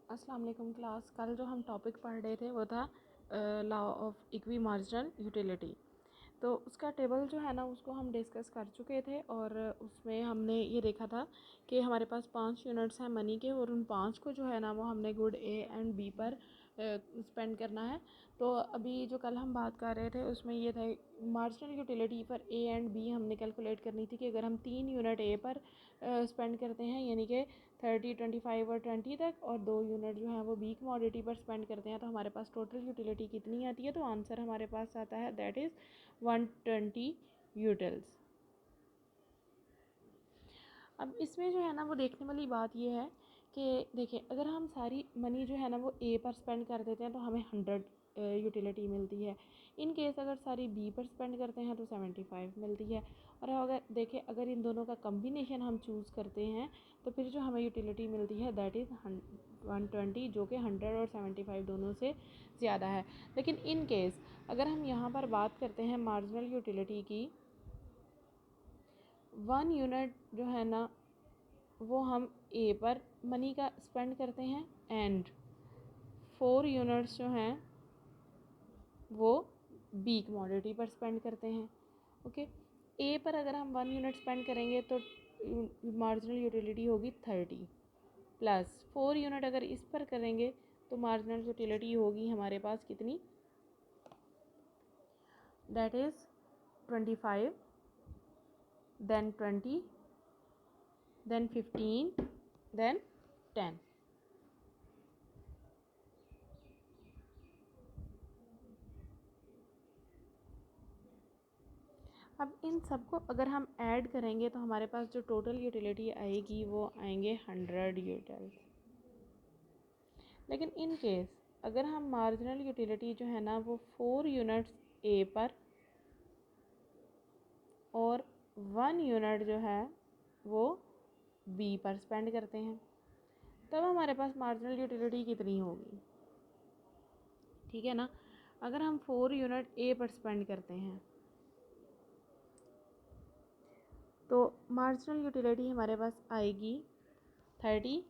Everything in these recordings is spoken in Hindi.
अस्सलाम वालेकुम क्लास। कल जो हम टॉपिक पढ़ रहे थे वो था law of equi marginal utility. तो उसका टेबल जो है ना उसको हम डिस्कस कर चुके थे और उसमें हमने ये देखा था कि हमारे पास 5 यूनिट्स हैं मनी के और उन 5 को जो है ना वो हमने गुड ए एंड बी पर स्पेंड करना है। तो अभी जो कल हम बात कर रहे थे उसमें ये था मार्जिनल यूटिलिटी पर ए एंड बी हमने कैलकुलेट करनी थी कि अगर हम 3 यूनिट ए पर स्पेंड करते हैं यानी कि 30, 25 और 20 तक, और 2 यूनिट जो है वो बी कमोडिटी पर स्पेंड करते हैं, तो हमारे पास टोटल यूटिलिटी कितनी आती है। तो आंसर हमारे पास आता है दैट इज़ 120 यूटिल्स। अब इसमें जो है ना वो देखने वाली बात ये है कि देखिए, अगर हम सारी मनी जो है ना वो ए पर स्पेंड कर देते हैं तो हमें 100 यूटिलिटी मिलती है। इन केस अगर सारी बी पर स्पेंड करते हैं तो 75 मिलती है। और अगर देखें, अगर इन दोनों का कम्बिनेशन हम चूज़ करते हैं तो फिर जो हमें यूटिलिटी मिलती है दैट इज़ 120, जो कि 100 और 75 दोनों से ज़्यादा है। लेकिन इन केस अगर हम यहाँ पर बात करते हैं मार्जिनल यूटिलिटी की, 1 यूनिट जो है ना वो हम ए पर मनी का स्पेंड करते हैं एंड 4 यूनिट्स जो हैं वो बी कमोडिटी पर स्पेंड करते हैं। ओके, ए पर अगर हम 1 यूनिट स्पेंड करेंगे तो मार्जिनल यूटिलिटी होगी 30, प्लस 4 यूनिट अगर इस पर करेंगे तो मार्जिनल यूटिलिटी होगी हमारे पास कितनी, that is 25, then 20, then 15, then 10। अब इन सबको अगर हम ऐड करेंगे तो हमारे पास जो टोटल यूटिलिटी आएगी वो आएंगे 100 यूटिल्स। लेकिन इन केस अगर हम मार्जिनल यूटिलिटी जो है ना वो 4 यूनिट्स ए पर और 1 यूनिट जो है वो बी पर स्पेंड करते हैं, तब हमारे पास मार्जिनल यूटिलिटी कितनी होगी। ठीक है ना, अगर हम 4 यूनिट ए पर स्पेंड करते हैं तो मार्जिनल यूटिलिटी हमारे पास आएगी 30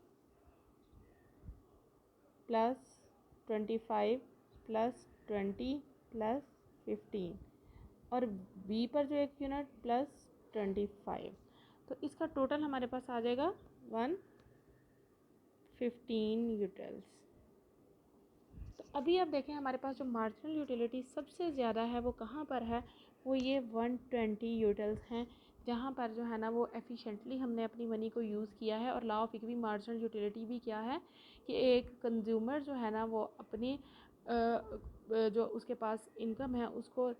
प्लस 25 प्लस 20 प्लस 15 और बी पर जो 1 यूनिट प्लस 25। तो इसका टोटल हमारे पास आ जाएगा 115 यूटिल्स। तो अभी आप देखें हमारे पास जो मार्जिनल यूटिलिटी सबसे ज़्यादा है वो कहाँ पर है, वो ये 120 यूटिल्स हैं, जहाँ पर जो है ना वो एफिशिएंटली हमने अपनी मनी को यूज़ किया है। और law of equi marginal utility भी क्या है कि एक कंज्यूमर जो है ना वो अपनी जो उसके पास इनकम है उसको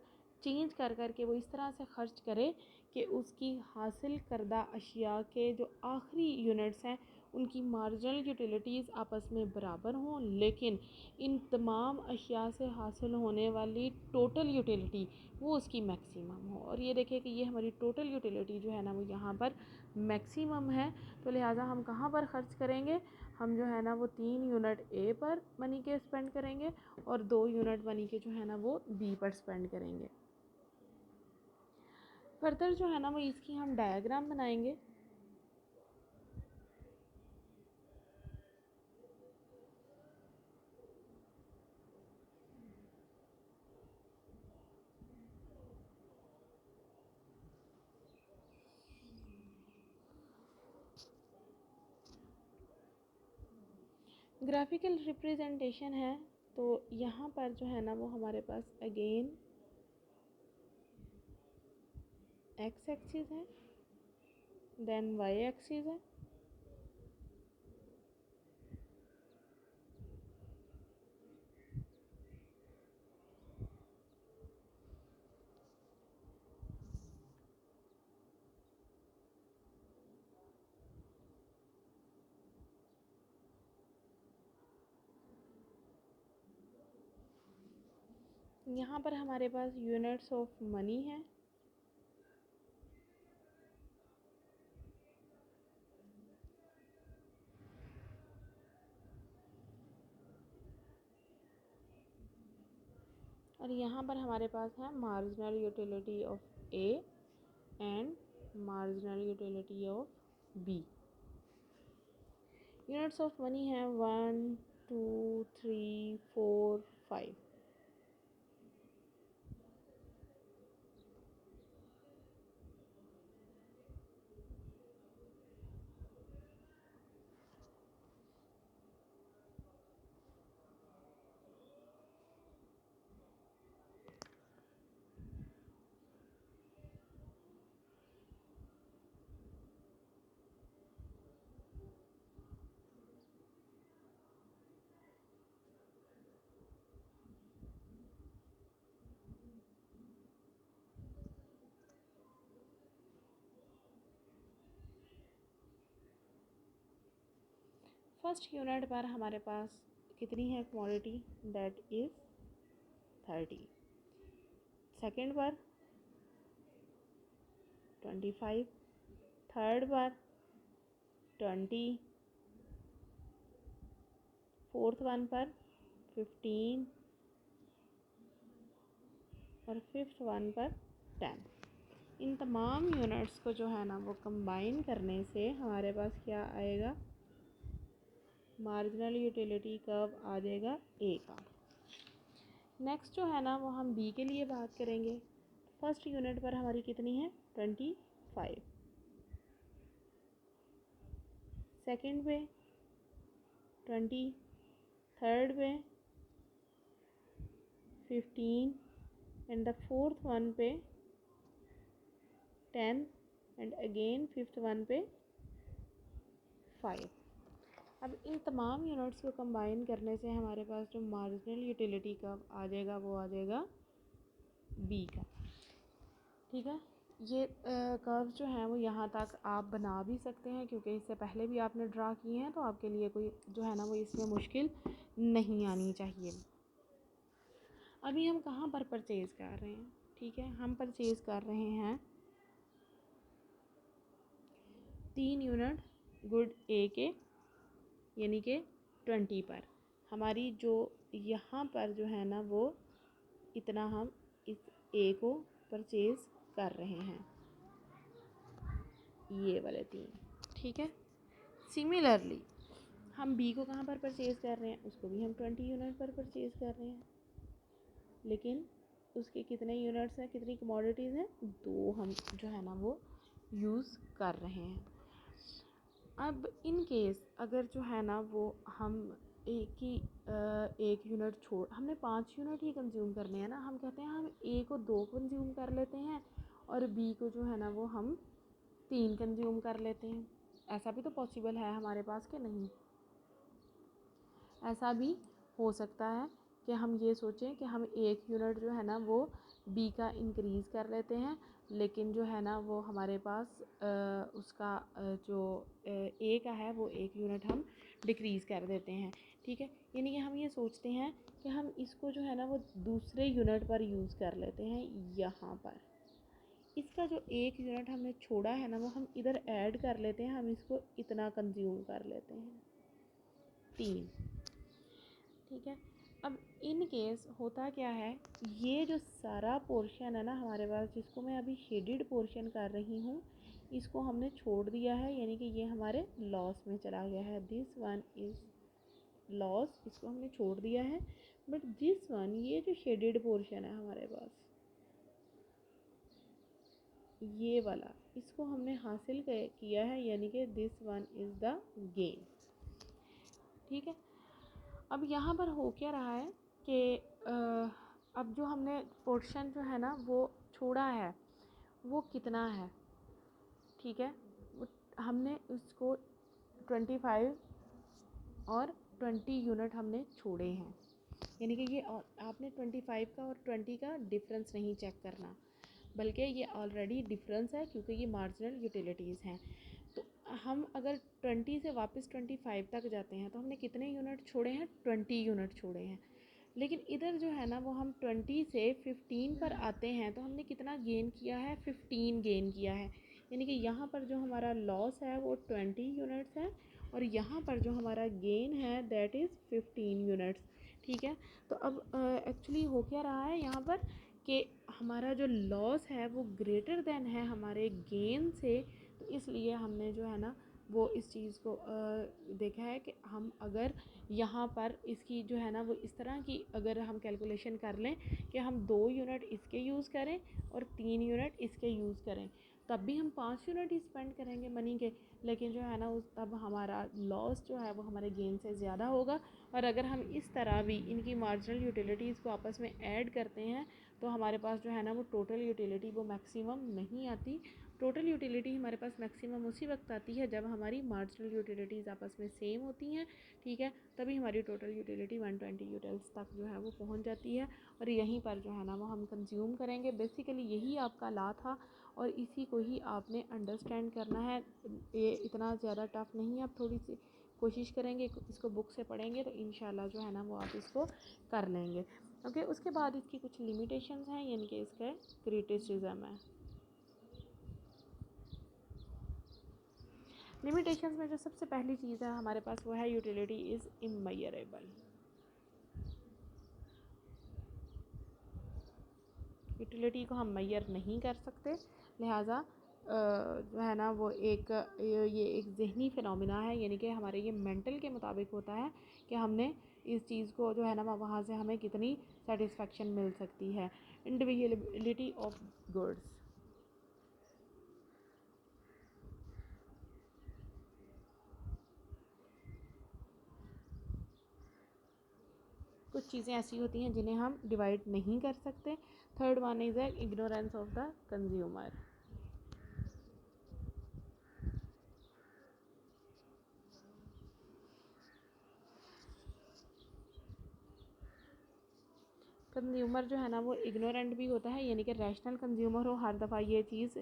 चेंज कर कर के वो इस तरह से खर्च करे कि उसकी हासिल करदा अशिया के जो आखिरी यूनिट्स हैं उनकी मार्जिनल यूटिलिटीज़ आपस में बराबर हों, लेकिन इन तमाम अशिया से हासिल होने वाली टोटल यूटिलिटी वो उसकी मैक्सिमम हो। और ये देखें कि ये हमारी टोटल यूटिलिटी जो है ना वो यहाँ पर मैक्सिमम है। तो लिहाजा हम कहाँ पर ख़र्च करेंगे, हम जो है ना वो 3 यूनिट ए पर मनी के स्पेंड करेंगे और 2 यूनिट मनी के जो है ना वो बी पर स्पेंड करेंगे। फर्दर जो है ना वो इसकी हम डायग्राम बनाएंगे। ग्राफिकल रिप्रेजेंटेशन है, तो यहाँ पर जो है ना वो हमारे पास अगेन एक्स एक्सिस है, देन वाई एक्सिस है, यहाँ पर हमारे पास यूनिट्स ऑफ मनी है, और यहाँ पर हमारे पास है marginal utility of A and marginal utility of B. Units of money हैं 1 2 3 4 5। फर्स्ट यूनिट पर हमारे पास कितनी है कमोडिटी, दैट इज़ 30। सेकंड पर 25, थर्ड पर 20, फोर्थ वन पर 15 और फिफ्थ वन पर 10। इन तमाम यूनिट्स को जो है ना वो कंबाइन करने से हमारे पास क्या आएगा, मार्जिनल यूटिलिटी कर्व आ जाएगा ए का। नेक्स्ट जो है ना वो हम बी के लिए बात करेंगे। फर्स्ट यूनिट पर हमारी कितनी है 25, सेकंड पे 20, थर्ड पे 15 एंड द फोर्थ वन पे 10 एंड अगेन फिफ्थ वन पे 5। अब इन तमाम यूनिट्स को कंबाइन करने से हमारे पास जो मार्जिनल यूटिलिटी कर्व आ जाएगा वो आ जाएगा बी का। ठीक है, ये कर्व जो है वो यहाँ तक आप बना भी सकते हैं क्योंकि इससे पहले भी आपने ड्रा किए हैं, तो आपके लिए कोई जो है ना वो इसमें मुश्किल नहीं आनी चाहिए। अभी हम कहाँ पर परचेज़ कर रहे हैं, ठीक है, हम परचेज़ कर रहे हैं 3 यूनिट गुड ए के, यानी कि 20 पर। हमारी जो यहाँ पर जो है ना वो इतना हम इस ए को परचेज़ कर रहे हैं, ये वाले 3। ठीक है, सिमिलरली हम बी को कहाँ पर परचेज़ कर रहे हैं, उसको भी हम 20 यूनिट पर परचेज़ कर रहे हैं, लेकिन उसके कितने यूनिट्स हैं, कितनी कमोडिटीज़ हैं, 2 हम जो है ना वो यूज़ कर रहे हैं। अब इन केस अगर जो है ना वो हम एक यूनिट छोड़, हमने 5 यूनिट ही कंज्यूम करने हैं ना, हम कहते हैं हम ए को 2 कंज्यूम कर लेते हैं और बी को जो है ना वो हम 3 कंज्यूम कर लेते हैं। ऐसा भी तो पॉसिबल है हमारे पास कि नहीं, ऐसा भी हो सकता है कि हम ये सोचें कि हम एक यूनिट जो है ना वो बी का इंक्रीज़ कर लेते हैं, लेकिन जो है ना वो हमारे पास उसका जो ए का है वो 1 यूनिट हम डिक्रीज़ कर देते हैं। ठीक है, यानी कि हम ये सोचते हैं कि हम इसको जो है ना वो दूसरे यूनिट पर यूज़ कर लेते हैं। यहाँ पर इसका जो 1 यूनिट हमने छोड़ा है ना वो हम इधर ऐड कर लेते हैं, हम इसको इतना कंज्यूम कर लेते हैं 3। ठीक है, अब इन केस होता क्या है, ये जो सारा पोर्शन है ना हमारे पास, जिसको मैं अभी शेडेड पोर्शन कर रही हूँ, इसको हमने छोड़ दिया है, यानी कि ये हमारे लॉस में चला गया है। दिस वन इज़ लॉस, इसको हमने छोड़ दिया है। बट दिस वन, ये जो शेडेड पोर्शन है हमारे पास, ये वाला, इसको हमने हासिल किया है, यानी कि this one is the gain. ठीक है, अब यहाँ पर हो क्या रहा है कि अब जो हमने पोर्शन जो है ना वो छोड़ा है वो कितना है, ठीक है, हमने उसको 25 और 20 यूनिट हमने छोड़े हैं, यानी कि ये आपने 25 का और 20 का डिफरेंस नहीं चेक करना, बल्कि ये ऑलरेडी डिफरेंस है क्योंकि ये मार्जिनल यूटिलिटीज़ हैं। तो हम अगर 20 से वापस 25 तक जाते हैं तो हमने कितने यूनिट छोड़े हैं, 20 यूनिट छोड़े हैं। लेकिन इधर जो है ना वो हम 20 से 15 पर आते हैं तो हमने कितना गेन किया है, 15 गेन किया है, यानी कि यहाँ पर जो हमारा लॉस है वो 20 यूनिट्स है और यहाँ पर जो हमारा गेन है दैट इज़ 15 यूनिट्स। ठीक है, तो अब एक्चुअली हो क्या रहा है यहाँ पर कि हमारा जो लॉस है वो ग्रेटर देन है हमारे गेन से, तो इसलिए हमने जो है ना वो इस चीज़ को देखा है कि हम अगर यहाँ पर इसकी जो है ना वो इस तरह की अगर हम कैलकुलेशन कर लें कि हम 2 यूनिट इसके यूज़ करें और 3 यूनिट इसके यूज़ करें, तब भी हम 5 यूनिट ही स्पेंड करेंगे मनी के, लेकिन जो है ना उस तब हमारा लॉस जो है वो हमारे गेन से ज़्यादा होगा। और अगर हम इस तरह भी इनकी मार्जिनल यूटिलिटीज़ को आपस में ऐड करते हैं तो हमारे पास जो है ना वो टोटल यूटिलिटी वो मैक्सिमम नहीं आती। टोटल यूटिलिटी हमारे पास मैक्सिमम उसी वक्त आती है जब हमारी मार्जिनल यूटिलिटीज़ आपस में सेम होती हैं, ठीक है, तभी हमारी टोटल यूटिलिटी 120 यूटिल्स तक जो है वो पहुंच जाती है और यहीं पर जो है ना वो हम कंज्यूम करेंगे। बेसिकली यही आपका लॉ था और इसी को ही आपने अंडरस्टैंड करना है। ये इतना ज़्यादा टफ नहीं है, आप थोड़ी सी कोशिश करेंगे, इसको बुक से पढ़ेंगे तो इंशाल्लाह जो है ना वो आप इसको कर लेंगे। ओके, उसके बाद इसकी कुछ लिमिटेशंस हैं, यानी कि इसका क्रिटिसिज्म है। लिमिटेशंस में जो सबसे पहली चीज़ है हमारे पास वो है यूटिलिटी इज़ इमेजरेबल। यूटिलिटी को हम मेजर नहीं कर सकते, लिहाजा जो है ना वो ये एक ज़हनी फिनोमिना है, यानी कि हमारे ये मेंटल के मुताबिक होता है कि हमने इस चीज़ को जो है ना वहाँ से हमें कितनी सेटिस्फेक्शन मिल सकती है। इंडिविजुअलिटी ऑफ गुड्स, कुछ चीज़ें ऐसी होती हैं जिन्हें हम डिवाइड नहीं कर सकते। Third one is ignorance of the consumer. Consumer जो है ना वो इग्नोरेंट भी होता है, यानी कि रैशनल कंज्यूमर हो हर दफ़ा ये चीज़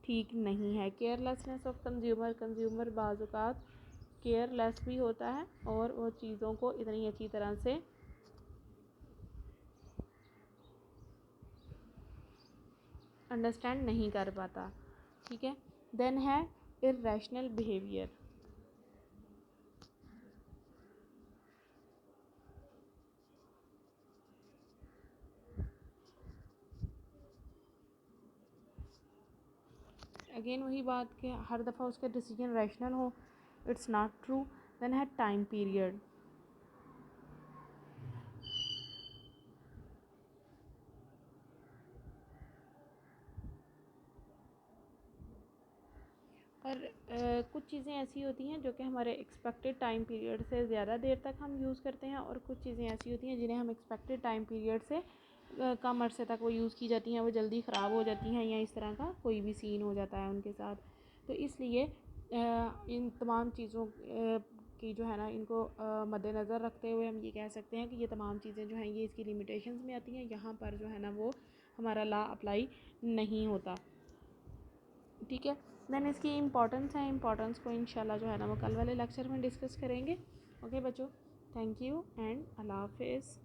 ठीक नहीं है। केयरलेसनेस ऑफ कंज्यूमर, कंज्यूमर बाज़ात केयरलेस भी होता है और वो चीज़ों को इतनी अच्छी तरह से अंडरस्टैंड नहीं कर पाता, ठीक है। देन है इर्रेशनल बिहेवियर। अगेन वही बात कि हर दफ़ा उसके डिसीजन रैशनल हो, इट्स नॉट ट्रू। देन है टाइम पीरियड। और कुछ चीज़ें ऐसी होती हैं जो कि हमारे एक्सपेक्टेड टाइम पीरियड से ज़्यादा देर तक हम यूज़ करते हैं और कुछ चीज़ें ऐसी होती हैं जिन्हें हम एक्सपेक्टेड टाइम पीरियड से कम अरसे तक वो यूज़ की जाती हैं, वो जल्दी ख़राब हो जाती हैं या इस तरह का कोई भी सीन हो जाता है उनके साथ। तो इसलिए इन तमाम चीज़ों की जो है ना इनको मद्देनज़र रखते हुए हम ये कह सकते हैं कि ये तमाम चीज़ें जो हैं ये इसकी लिमिटेशंस में आती हैं। यहाँ पर जो है ना वो हमारा लॉ अप्लाई नहीं होता, ठीक है। देन इसकी इम्पोर्टेंस है, इम्पोर्टेंस को इंशाल्लाह जो है ना वो कल वाले लेक्चर में डिस्कस करेंगे। ओके बच्चों, थैंक यू एंड अल्लाह हाफिज़।